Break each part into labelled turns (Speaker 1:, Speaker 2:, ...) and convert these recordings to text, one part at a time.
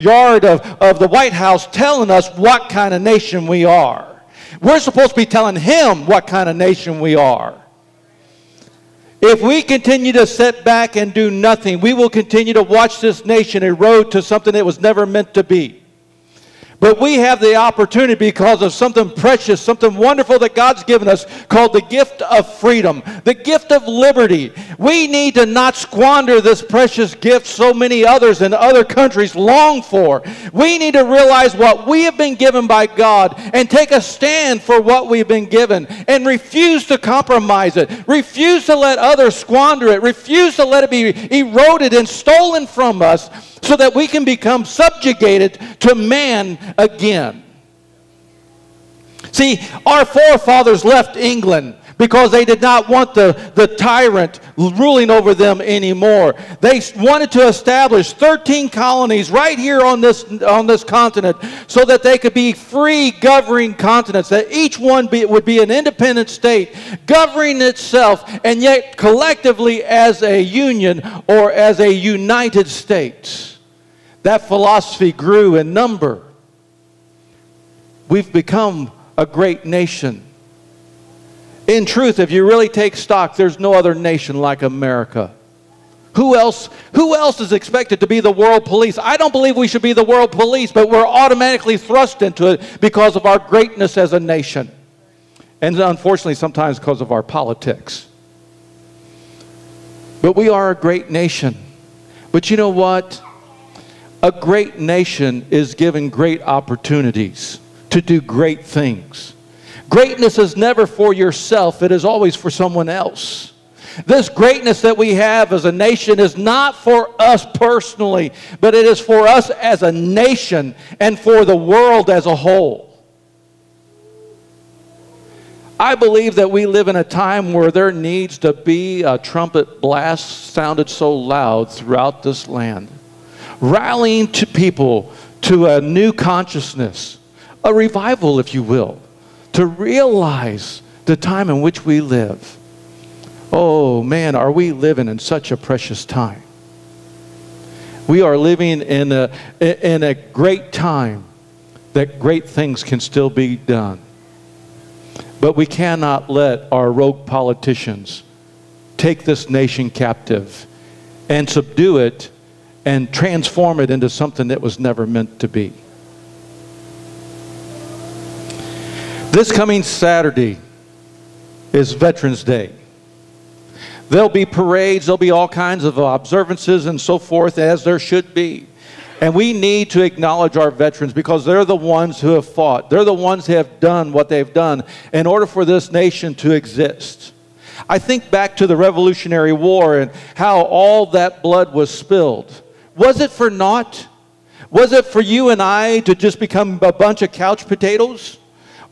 Speaker 1: yard of the White House telling us what kind of nation we are. We're supposed to be telling him what kind of nation we are. If we continue to sit back and do nothing, we will continue to watch this nation erode to something it was never meant to be. But we have the opportunity because of something precious, something wonderful that God's given us called the gift of freedom, the gift of liberty. We need to not squander this precious gift so many others in other countries long for. We need to realize what we have been given by God and take a stand for what we've been given and refuse to compromise it. Refuse to let others squander it. Refuse to let it be eroded and stolen from us, so that we can become subjugated to man again. See, our forefathers left England because they did not want the tyrant ruling over them anymore. They wanted to establish 13 colonies right here on this continent so that they could be free governing continents, that each one would be an independent state governing itself and yet collectively as a union or as a United States. That philosophy grew in number. We've become a great nation. In truth, if you really take stock, there's no other nation like America. Who else is expected to be the world police? I don't believe we should be the world police, but we're automatically thrust into it because of our greatness as a nation. And unfortunately, sometimes because of our politics. But we are a great nation. But you know what? A great nation is given great opportunities to do great things. Greatness is never for yourself. It is always for someone else. This greatness that we have as a nation is not for us personally, but it is for us as a nation and for the world as a whole. I believe that we live in a time where there needs to be a trumpet blast sounded so loud throughout this land, rallying to people to a new consciousness, a revival, if you will, to realize the time in which we live. Oh man, are we living in such a precious time. We are living in a great time that great things can still be done. But we cannot let our rogue politicians take this nation captive and subdue it and transform it into something that was never meant to be. This coming Saturday is Veterans Day. There'll be parades, there'll be all kinds of observances and so forth, as there should be. And we need to acknowledge our veterans because they're the ones who have fought. They're the ones who have done what they've done in order for this nation to exist. I think back to the Revolutionary War and how all that blood was spilled. Was it for naught? Was it for you and I to just become a bunch of couch potatoes?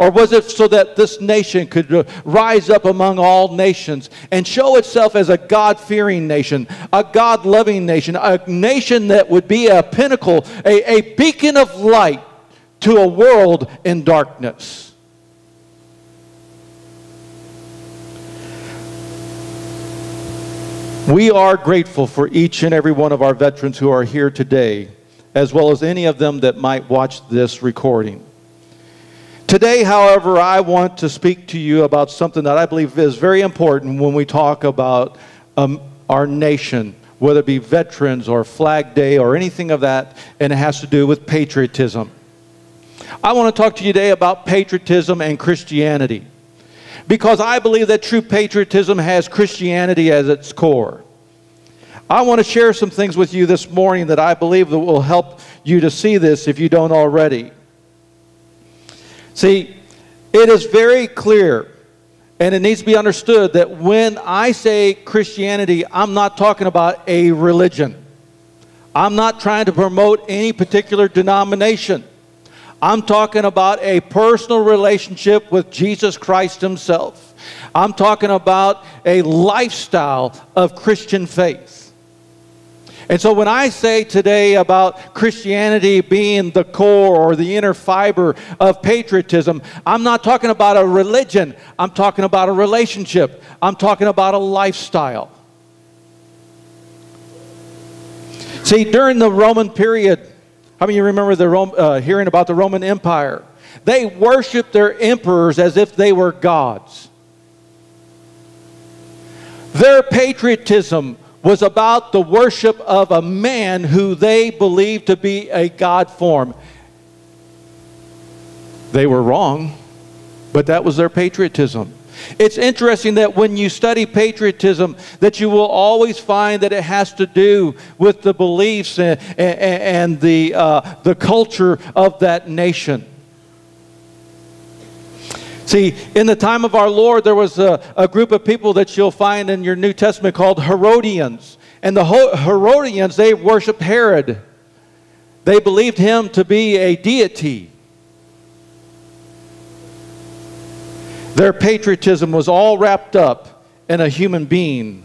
Speaker 1: Or was it so that this nation could rise up among all nations and show itself as a God-fearing nation, a God-loving nation, a nation that would be a pinnacle, a beacon of light to a world in darkness? We are grateful for each and every one of our veterans who are here today, as well as any of them that might watch this recording. Today, however, I want to speak to you about something that I believe is very important when we talk about our nation, whether it be Veterans or Flag Day or anything of that, and it has to do with patriotism. I want to talk to you today about patriotism and Christianity, because I believe that true patriotism has Christianity as its core. I want to share some things with you this morning that I believe that will help you to see this if you don't already. See, it is very clear, and it needs to be understood, that when I say Christianity, I'm not talking about a religion. I'm not trying to promote any particular denomination. I'm talking about a personal relationship with Jesus Christ himself. I'm talking about a lifestyle of Christian faith. And so when I say today about Christianity being the core or the inner fiber of patriotism, I'm not talking about a religion. I'm talking about a relationship. I'm talking about a lifestyle. See, during the Roman period, How many of you remember hearing about the Roman Empire? They worshiped their emperors as if they were gods. Their patriotism was about the worship of a man who they believed to be a god form. They were wrong, but that was their patriotism. It's interesting that when you study patriotism, that you will always find that it has to do with the beliefs and the culture of that nation. See, in the time of our Lord, there was a group of people that you'll find in your New Testament called Herodians. And the Herodians, they worshiped Herod. They believed him to be a deity. Their patriotism was all wrapped up in a human being.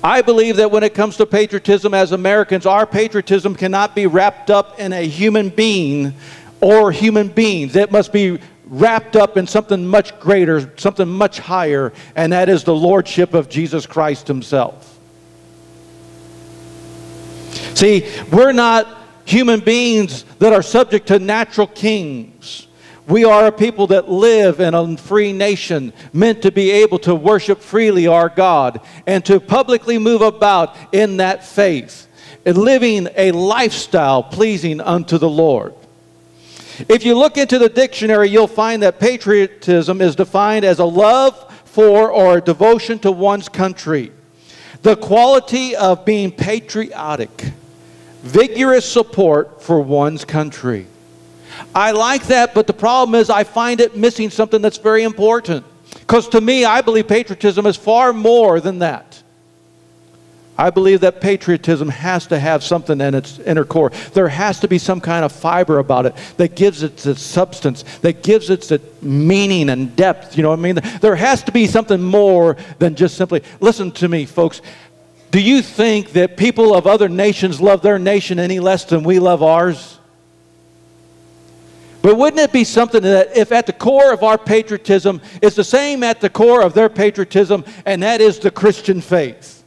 Speaker 1: I believe that when it comes to patriotism as Americans, our patriotism cannot be wrapped up in a human being or human beings. It must be wrapped up in something much greater, something much higher, and that is the lordship of Jesus Christ himself. See, we're not human beings that are subject to natural kings. We are a people that live in a free nation, meant to be able to worship freely our God and to publicly move about in that faith and living a lifestyle pleasing unto the Lord. If you look into the dictionary, you'll find that patriotism is defined as a love for or a devotion to one's country. The quality of being patriotic, vigorous support for one's country. I like that, but the problem is I find it missing something that's very important. Because to me, I believe patriotism is far more than that. I believe that patriotism has to have something in its inner core. There has to be some kind of fiber about it that gives it its substance, that gives it its meaning and depth. You know what I mean? There has to be something more than just simply, listen to me, folks. Do you think that people of other nations love their nation any less than we love ours? But wouldn't it be something that if at the core of our patriotism is the same at the core of their patriotism, and that is the Christian faith?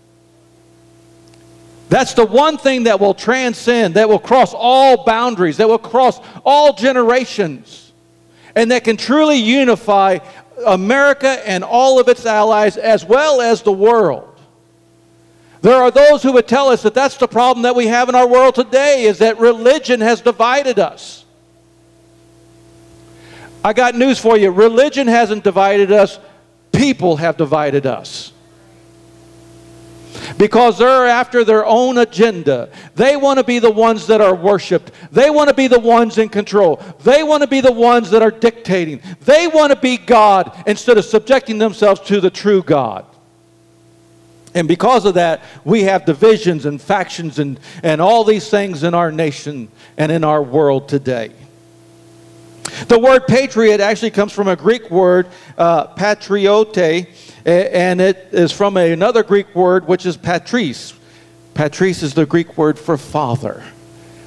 Speaker 1: That's the one thing that will transcend, that will cross all boundaries, that will cross all generations, and that can truly unify America and all of its allies as well as the world. There are those who would tell us that that's the problem that we have in our world today, is that religion has divided us. I got news for you. Religion hasn't divided us. People have divided us. Because they're after their own agenda. They want to be the ones that are worshipped. They want to be the ones in control. They want to be the ones that are dictating. They want to be God instead of subjecting themselves to the true God. And because of that, we have divisions and factions and all these things in our nation and in our world today. The word patriot actually comes from a Greek word, patriote, and it is from another Greek word, which is patris. Patris is the Greek word for father.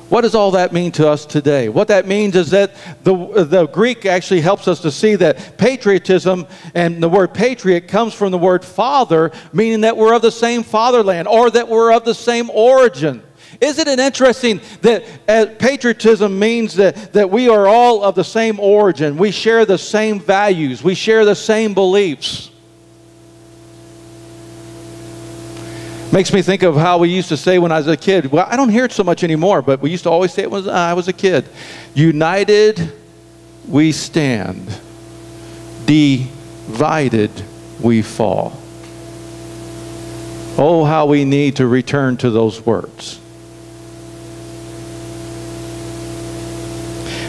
Speaker 1: What does all that mean to us today? What that means is that the Greek actually helps us to see that patriotism, and the word patriot comes from the word father, meaning that we're of the same fatherland or that we're of the same origin. Isn't it interesting that patriotism means that we are all of the same origin? We share the same values. We share the same beliefs. Makes me think of how we used to say when I was a kid. Well, I don't hear it so much anymore, but we used to always say it when I was a kid. United we stand. Divided we fall. Oh, how we need to return to those words.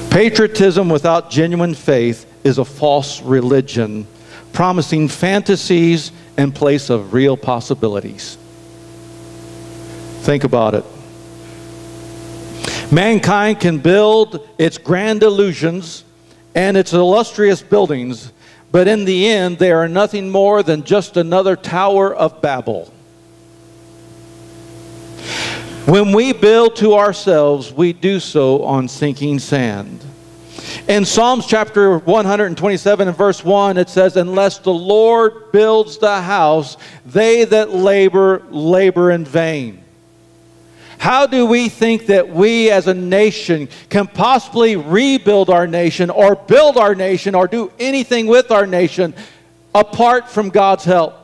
Speaker 1: Patriotism without genuine faith is a false religion, promising fantasies in place of real possibilities. Think about it. Mankind can build its grand illusions and its illustrious buildings, but in the end, they are nothing more than just another Tower of Babel. When we build to ourselves, we do so on sinking sand. In Psalms chapter 127 and verse 1, it says, "Unless the Lord builds the house, they that labor, labor in vain." How do we think that we as a nation can possibly rebuild our nation or build our nation or do anything with our nation apart from God's help?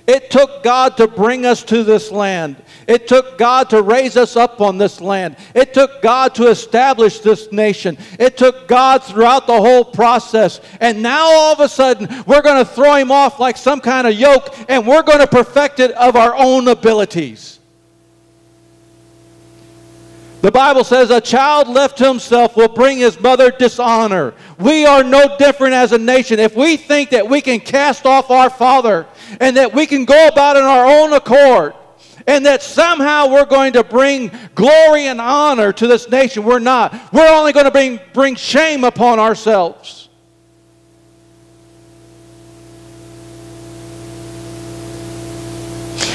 Speaker 1: It took God to bring us to this land. It took God to raise us up on this land. It took God to establish this nation. It took God throughout the whole process. And now all of a sudden, we're going to throw him off like some kind of yoke, and we're going to perfect it of our own abilities. The Bible says a child left to himself will bring his mother dishonor. We are no different as a nation. If we think that we can cast off our father and that we can go about in our own accord and that somehow we're going to bring glory and honor to this nation, we're not. We're only going to bring shame upon ourselves.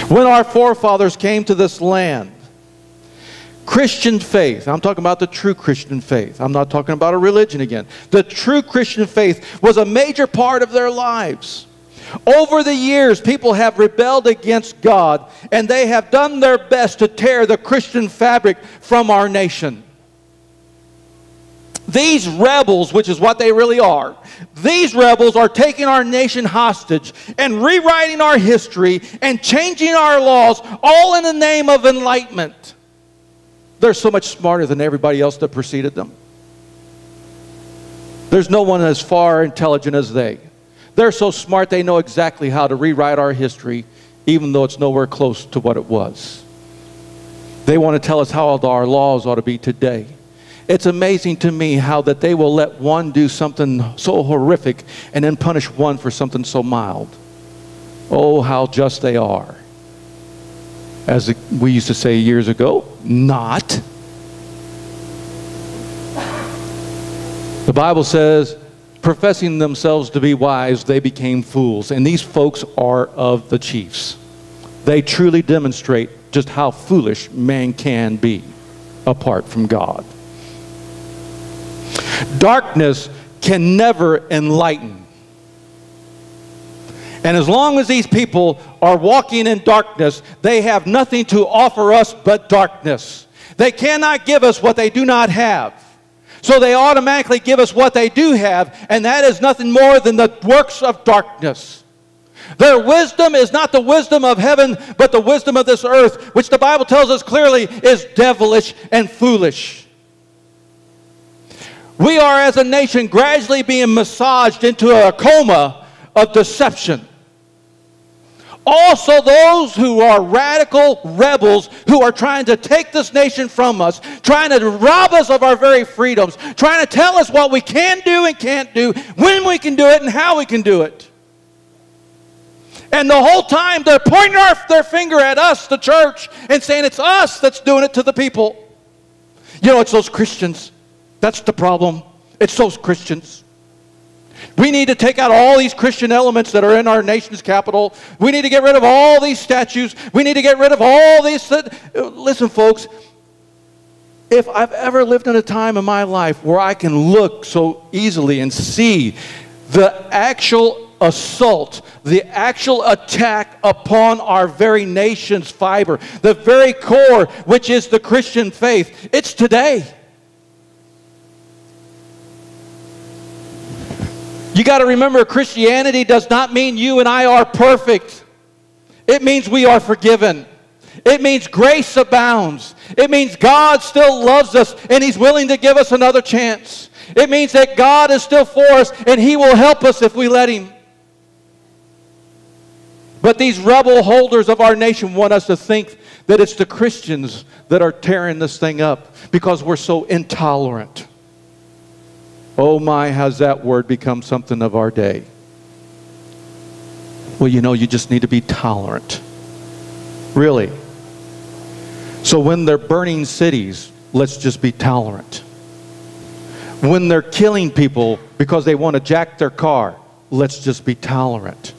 Speaker 1: When our forefathers came to this land, Christian faith, I'm talking about the true Christian faith. I'm not talking about a religion again. The true Christian faith was a major part of their lives. Over the years, people have rebelled against God, and they have done their best to tear the Christian fabric from our nation. These rebels, which is what they really are, these rebels are taking our nation hostage and rewriting our history and changing our laws, all in the name of enlightenment. They're so much smarter than everybody else that preceded them. There's no one as far intelligent as they. They're so smart they know exactly how to rewrite our history, even though it's nowhere close to what it was. They want to tell us how our laws ought to be today. It's amazing to me how that they will let one do something so horrific and then punish one for something so mild. Oh, how just they are. As we used to say years ago, not. The Bible says, professing themselves to be wise, they became fools. And these folks are of the chiefs. They truly demonstrate just how foolish man can be apart from God. Darkness can never enlighten. And as long as these people are walking in darkness, they have nothing to offer us but darkness. They cannot give us what they do not have. So they automatically give us what they do have, and that is nothing more than the works of darkness. Their wisdom is not the wisdom of heaven, but the wisdom of this earth, which the Bible tells us clearly is devilish and foolish. We are, as a nation, gradually being massaged into a coma of deception. Also, those who are radical rebels who are trying to take this nation from us, trying to rob us of our very freedoms, trying to tell us what we can do and can't do, when we can do it and how we can do it. And the whole time they're pointing their finger at us, the church, and saying it's us that's doing it to the people. You know, it's those Christians. That's the problem. It's those Christians. We need to take out all these Christian elements that are in our nation's capital. We need to get rid of all these statues. We need to get rid of all these... Listen, folks, if I've ever lived in a time in my life where I can look so easily and see the actual assault, the actual attack upon our very nation's fiber, the very core, which is the Christian faith, it's today. You got to remember, Christianity does not mean you and I are perfect. It means we are forgiven. It means grace abounds. It means God still loves us and He's willing to give us another chance. It means that God is still for us and He will help us if we let Him. But these rebel holders of our nation want us to think that it's the Christians that are tearing this thing up because we're so intolerant. Oh my, has that word become something of our day? Well, you know, you just need to be tolerant. Really. So when they're burning cities, let's just be tolerant. When they're killing people because they want to jack their car, let's just be tolerant.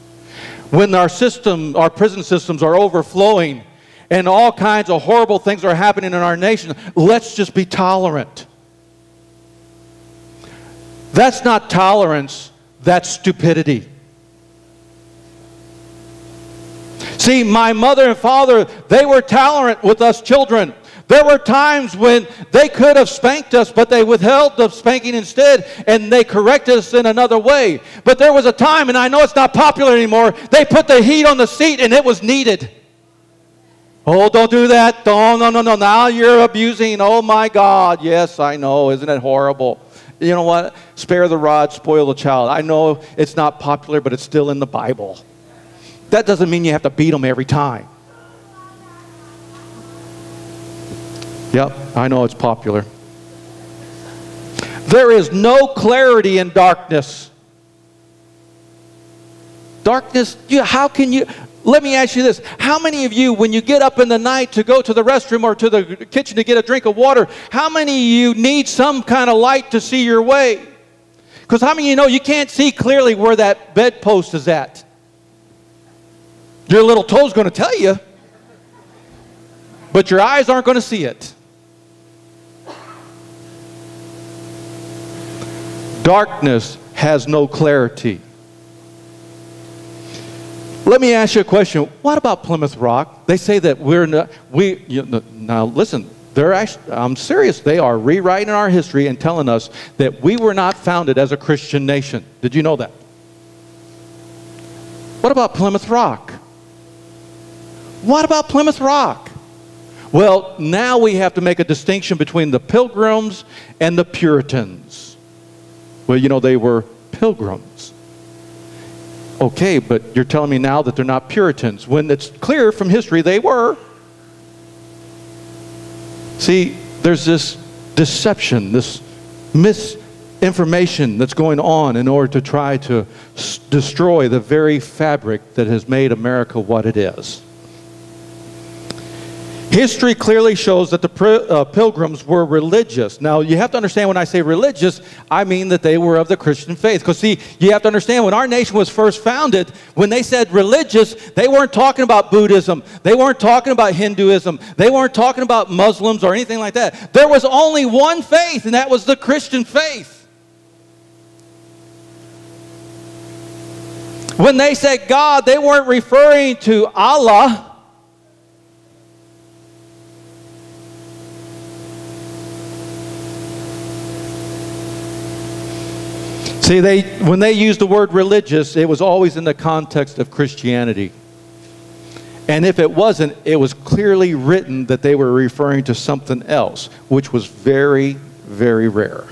Speaker 1: When our prison systems are overflowing and all kinds of horrible things are happening in our nation, let's just be tolerant. That's not tolerance, that's stupidity. See, my mother and father, they were tolerant with us children. There were times when they could have spanked us, but they withheld the spanking instead, and they corrected us in another way. But there was a time, and I know it's not popular anymore, they put the heat on the seat, and it was needed. Oh, don't do that. No, no, no, no. Now you're abusing. Oh, my God. Yes, I know. Isn't it horrible? You know what? Spare the rod, spoil the child. I know it's not popular, but it's still in the Bible. That doesn't mean you have to beat them every time. Yep, I know it's popular. There is no clarity in darkness. Darkness, how can you... Let me ask you this. How many of you, when you get up in the night to go to the restroom or to the kitchen to get a drink of water, how many of you need some kind of light to see your way? Because how many of you know you can't see clearly where that bedpost is at? Your little toe's going to tell you, but your eyes aren't going to see it. Darkness has no clarity. Let me ask you a question. What about Plymouth Rock? They say that we're not, now listen, they're actually, I'm serious, they are rewriting our history and telling us that we were not founded as a Christian nation. Did you know that? What about Plymouth Rock? What about Plymouth Rock? Well, now we have to make a distinction between the Pilgrims and the Puritans. Well, you know, they were pilgrims. Okay, but you're telling me now that they're not Puritans, when it's clear from history they were. See, there's this deception, this misinformation that's going on in order to try to destroy the very fabric that has made America what it is. History clearly shows that the Pilgrims were religious. Now, you have to understand when I say religious, I mean that they were of the Christian faith. Because, see, you have to understand when our nation was first founded, when they said religious, they weren't talking about Buddhism. They weren't talking about Hinduism. They weren't talking about Muslims or anything like that. There was only one faith, and that was the Christian faith. When they said God, they weren't referring to Allah. See, when they used the word religious, it was always in the context of Christianity. And if it wasn't, it was clearly written that they were referring to something else, which was very, very rare.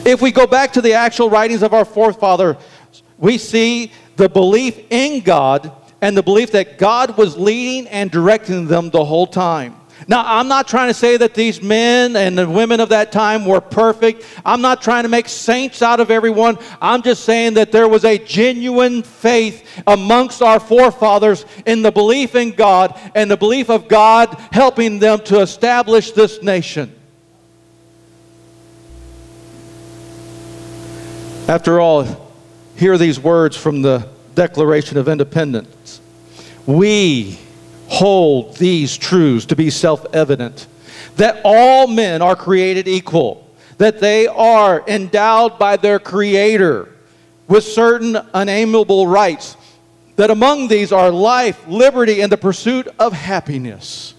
Speaker 1: If we go back to the actual writings of our forefathers, we see the belief in God and the belief that God was leading and directing them the whole time. Now, I'm not trying to say that these men and the women of that time were perfect. I'm not trying to make saints out of everyone. I'm just saying that there was a genuine faith amongst our forefathers in the belief in God and the belief of God helping them to establish this nation. After all, hear these words from the Declaration of Independence. We hold these truths to be self-evident, that all men are created equal, that they are endowed by their Creator with certain unalienable rights, that among these are life, liberty, and the pursuit of happiness.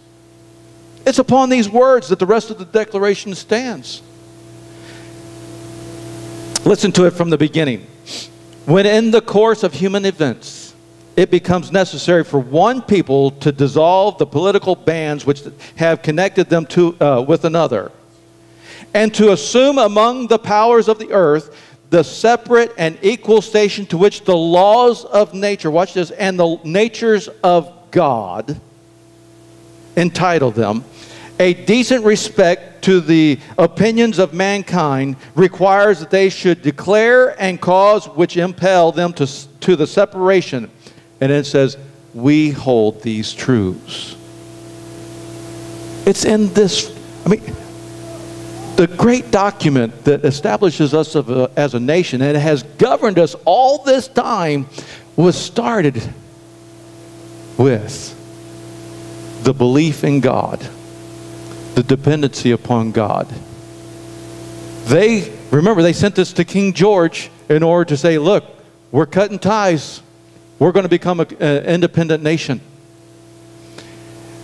Speaker 1: It's upon these words that the rest of the Declaration stands. Listen to it from the beginning. When in the course of human events, it becomes necessary for one people to dissolve the political bands which have connected them with another, and to assume among the powers of the earth the separate and equal station to which the laws of nature, watch this, and the natures of God entitle them, a decent respect to the opinions of mankind requires that they should declare and cause which impel them to the separation. And it says, we hold these truths. It's in this, the great document that establishes us as a nation and has governed us all this time was started with the belief in God, the dependency upon God. Remember, they sent this to King George in order to say, look, we're cutting ties. We're going to become an independent nation.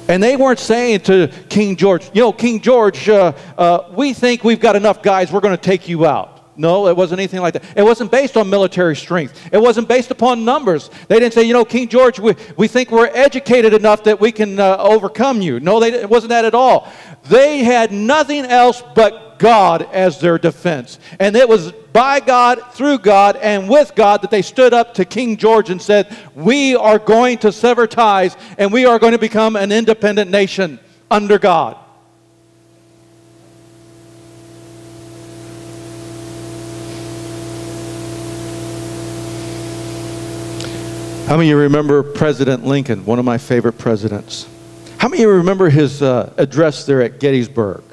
Speaker 1: And they weren't saying to King George, you know, King George, we think we've got enough guys, we're going to take you out. No, it wasn't anything like that. It wasn't based on military strength. It wasn't based upon numbers. They didn't say, you know, King George, we think we're educated enough that we can overcome you. No, it wasn't that at all. They had nothing else but God as their defense. And it was by God, through God, and with God that they stood up to King George and said, we are going to sever ties and we are going to become an independent nation under God. How many of you remember President Lincoln, one of my favorite presidents? How many of you remember his address there at Gettysburg?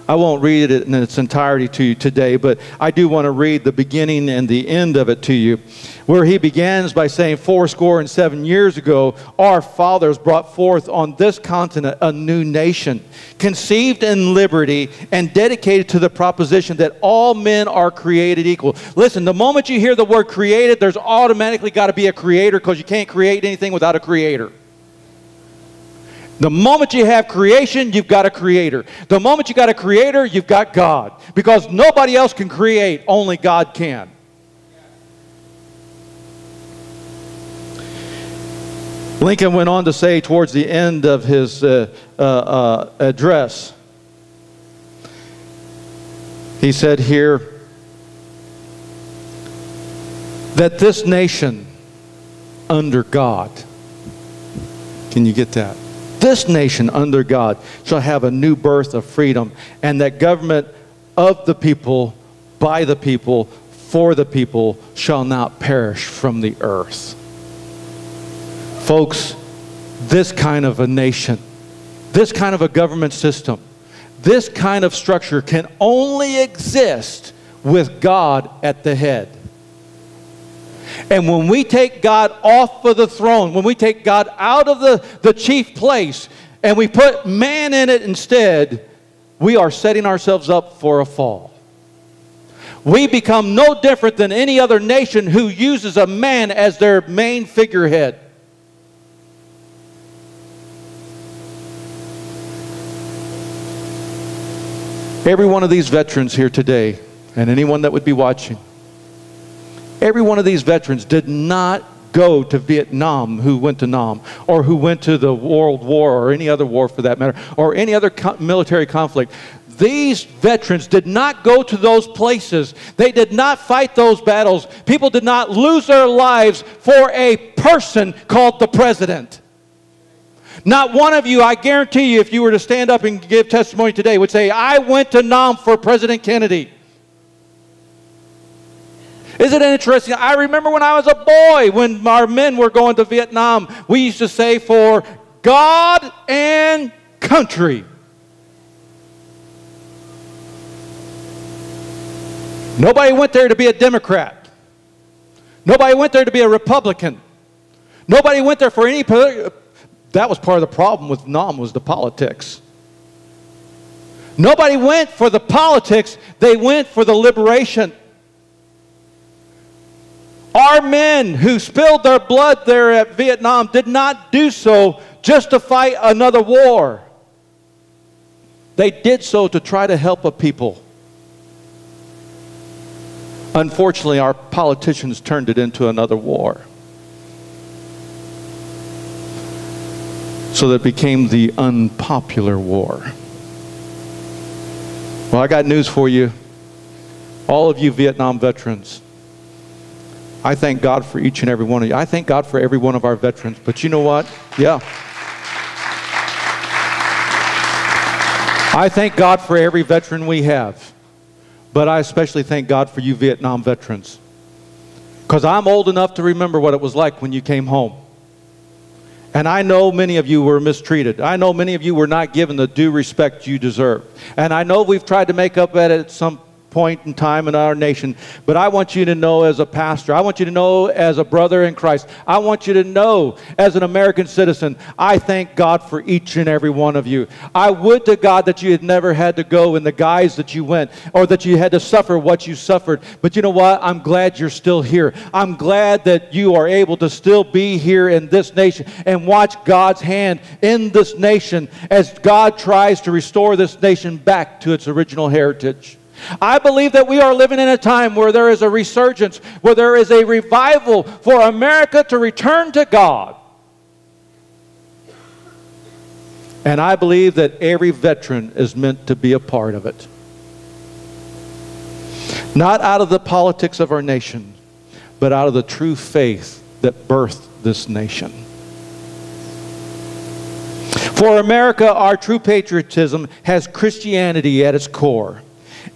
Speaker 1: I won't read it in its entirety to you today, but I do want to read the beginning and the end of it to you, where he begins by saying, 77 years ago, our fathers brought forth on this continent a new nation, conceived in liberty and dedicated to the proposition that all men are created equal. Listen, the moment you hear the word created, there's automatically got to be a creator, because you can't create anything without a creator. The moment you have creation, you've got a creator. The moment you got a creator, you've got God. Because nobody else can create, only God can. Lincoln went on to say towards the end of his address, he said here that this nation under God, can you get that? This nation under God shall have a new birth of freedom, and that government of the people, by the people, for the people, shall not perish from the earth. Folks, this kind of a nation, this kind of a government system, this kind of structure can only exist with God at the head. And when we take God off of the throne, when we take God out of the chief place, and we put man in it instead, we are setting ourselves up for a fall. We become no different than any other nation who uses a man as their main figurehead. Every one of these veterans here today, and anyone that would be watching, every one of these veterans did not go to Vietnam, who went to Nam, or who went to the World War, or any other war for that matter, or any other military conflict. These veterans did not go to those places. They did not fight those battles. People did not lose their lives for a person called the president. Not one of you, I guarantee you, if you were to stand up and give testimony today, would say, I went to Nam for President Kennedy. Isn't it interesting? I remember when I was a boy, when our men were going to Vietnam, we used to say, for God and country. Nobody went there to be a Democrat. Nobody went there to be a Republican. Nobody went there for any political. That was part of the problem with Nam, was the politics. Nobody went for the politics. They went for the liberation. Our men who spilled their blood there at Vietnam did not do so just to fight another war. They did so to try to help a people. Unfortunately, our politicians turned it into another war. So that it became the unpopular war. Well, I got news for you. All of you Vietnam veterans, I thank God for each and every one of you. I thank God for every one of our veterans. But you know what? Yeah. I thank God for every veteran we have. But I especially thank God for you Vietnam veterans. Because I'm old enough to remember what it was like when you came home. And I know many of you were mistreated. I know many of you were not given the due respect you deserve. And I know we've tried to make up at it some point in time in our nation. But I want you to know as a pastor, I want you to know as a brother in Christ, I want you to know as an American citizen, I thank God for each and every one of you. I would to God that you had never had to go in the guise that you went, or that you had to suffer what you suffered. But you know what? I'm glad you're still here. I'm glad that you are able to still be here in this nation and watch God's hand in this nation as God tries to restore this nation back to its original heritage. I believe that we are living in a time where there is a resurgence, where there is a revival for America to return to God. And I believe that every veteran is meant to be a part of it. Not out of the politics of our nation, but out of the true faith that birthed this nation. For America, our true patriotism has Christianity at its core.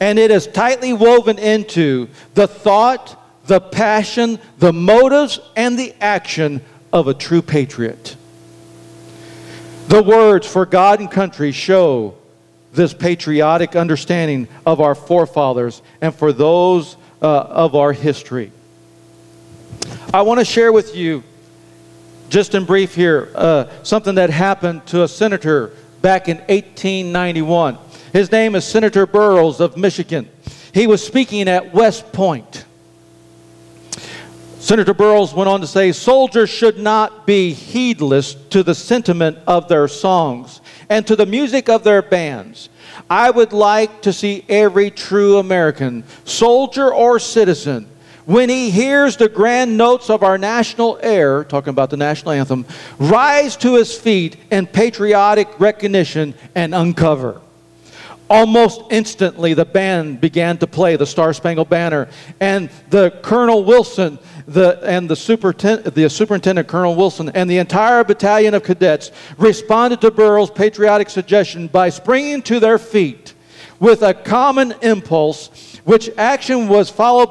Speaker 1: And it is tightly woven into the thought, the passion, the motives, and the action of a true patriot. The words for God and country show this patriotic understanding of our forefathers and for those of our history. I want to share with you, just in brief here, something that happened to a senator back in 1891. His name is Senator Burroughs of Michigan. He was speaking at West Point. Senator Burroughs went on to say, soldiers should not be heedless to the sentiment of their songs and to the music of their bands. I would like to see every true American, soldier or citizen, when he hears the grand notes of our national air, talking about the national anthem, rise to his feet in patriotic recognition and uncover. Almost instantly, the band began to play the Star-Spangled Banner, and the Colonel Wilson, the Superintendent Colonel Wilson, and the entire battalion of cadets responded to Burroughs' patriotic suggestion by springing to their feet with a common impulse, which action was followed